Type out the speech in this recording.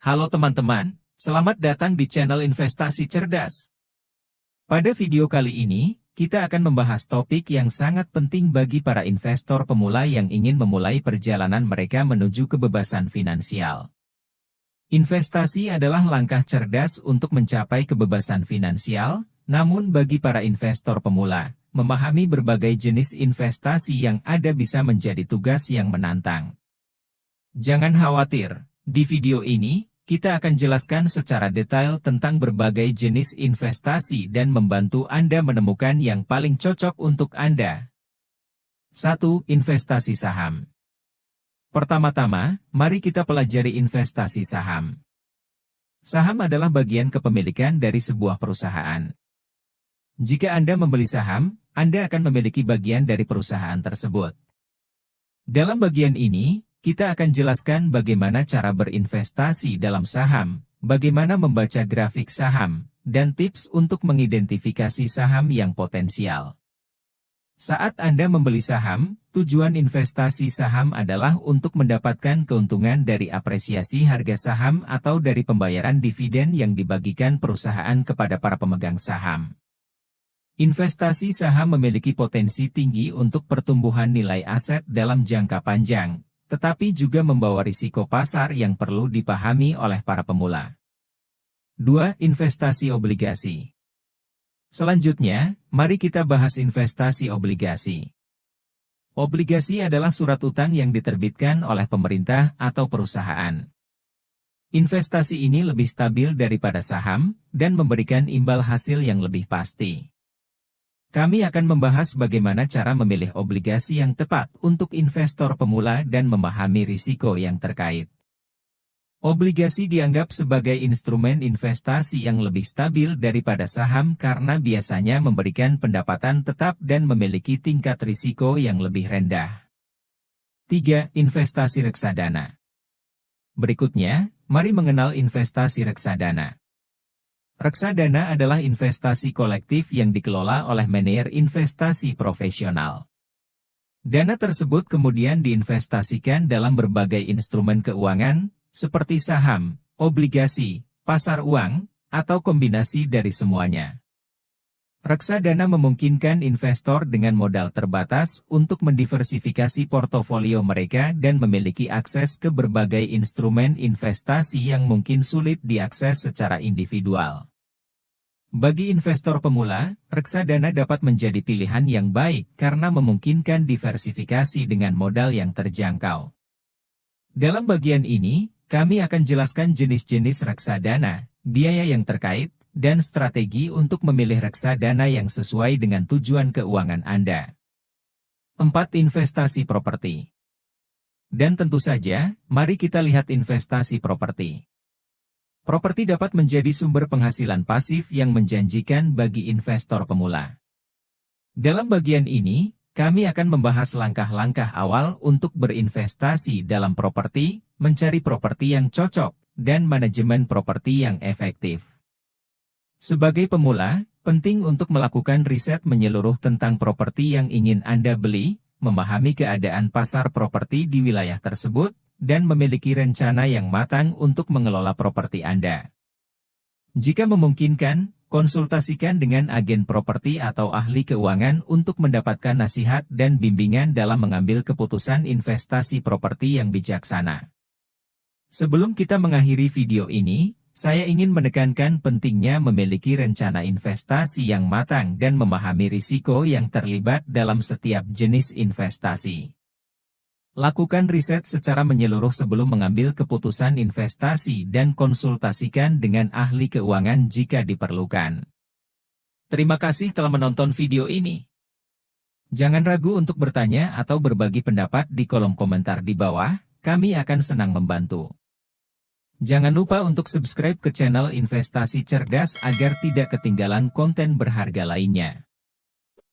Halo teman-teman, selamat datang di channel Investasi Cerdas. Pada video kali ini, kita akan membahas topik yang sangat penting bagi para investor pemula yang ingin memulai perjalanan mereka menuju kebebasan finansial. Investasi adalah langkah cerdas untuk mencapai kebebasan finansial, namun bagi para investor pemula, memahami berbagai jenis investasi yang ada bisa menjadi tugas yang menantang. Jangan khawatir, di video ini, kita akan jelaskan secara detail tentang berbagai jenis investasi dan membantu Anda menemukan yang paling cocok untuk Anda. 1. Investasi saham. Pertama-tama, mari kita pelajari investasi saham. Saham adalah bagian kepemilikan dari sebuah perusahaan. Jika Anda membeli saham, Anda akan memiliki bagian dari perusahaan tersebut. Dalam bagian ini, kita akan jelaskan bagaimana cara berinvestasi dalam saham, bagaimana membaca grafik saham, dan tips untuk mengidentifikasi saham yang potensial. Saat Anda membeli saham, tujuan investasi saham adalah untuk mendapatkan keuntungan dari apresiasi harga saham atau dari pembayaran dividen yang dibagikan perusahaan kepada para pemegang saham. Investasi saham memiliki potensi tinggi untuk pertumbuhan nilai aset dalam jangka panjang, tetapi juga membawa risiko pasar yang perlu dipahami oleh para pemula. 2. Investasi obligasi. Selanjutnya, mari kita bahas investasi obligasi. Obligasi adalah surat utang yang diterbitkan oleh pemerintah atau perusahaan. Investasi ini lebih stabil daripada saham, dan memberikan imbal hasil yang lebih pasti. Kami akan membahas bagaimana cara memilih obligasi yang tepat untuk investor pemula dan memahami risiko yang terkait. Obligasi dianggap sebagai instrumen investasi yang lebih stabil daripada saham karena biasanya memberikan pendapatan tetap dan memiliki tingkat risiko yang lebih rendah. 3. Investasi reksadana. Berikutnya, mari mengenal investasi reksadana. Reksadana adalah investasi kolektif yang dikelola oleh manajer investasi profesional. Dana tersebut kemudian diinvestasikan dalam berbagai instrumen keuangan, seperti saham, obligasi, pasar uang, atau kombinasi dari semuanya. Reksadana memungkinkan investor dengan modal terbatas untuk mendiversifikasi portofolio mereka dan memiliki akses ke berbagai instrumen investasi yang mungkin sulit diakses secara individual. Bagi investor pemula, reksadana dapat menjadi pilihan yang baik karena memungkinkan diversifikasi dengan modal yang terjangkau. Dalam bagian ini, kami akan jelaskan jenis-jenis reksadana, biaya yang terkait, dan strategi untuk memilih reksadana yang sesuai dengan tujuan keuangan Anda. 4. Investasi properti. Dan tentu saja, mari kita lihat investasi properti. Properti dapat menjadi sumber penghasilan pasif yang menjanjikan bagi investor pemula. Dalam bagian ini, kami akan membahas langkah-langkah awal untuk berinvestasi dalam properti, mencari properti yang cocok, dan manajemen properti yang efektif. Sebagai pemula, penting untuk melakukan riset menyeluruh tentang properti yang ingin Anda beli, memahami keadaan pasar properti di wilayah tersebut, dan memiliki rencana yang matang untuk mengelola properti Anda. Jika memungkinkan, konsultasikan dengan agen properti atau ahli keuangan untuk mendapatkan nasihat dan bimbingan dalam mengambil keputusan investasi properti yang bijaksana. Sebelum kita mengakhiri video ini, saya ingin menekankan pentingnya memiliki rencana investasi yang matang dan memahami risiko yang terlibat dalam setiap jenis investasi. Lakukan riset secara menyeluruh sebelum mengambil keputusan investasi dan konsultasikan dengan ahli keuangan jika diperlukan. Terima kasih telah menonton video ini. Jangan ragu untuk bertanya atau berbagi pendapat di kolom komentar di bawah, kami akan senang membantu. Jangan lupa untuk subscribe ke channel Investasi Cerdas agar tidak ketinggalan konten berharga lainnya.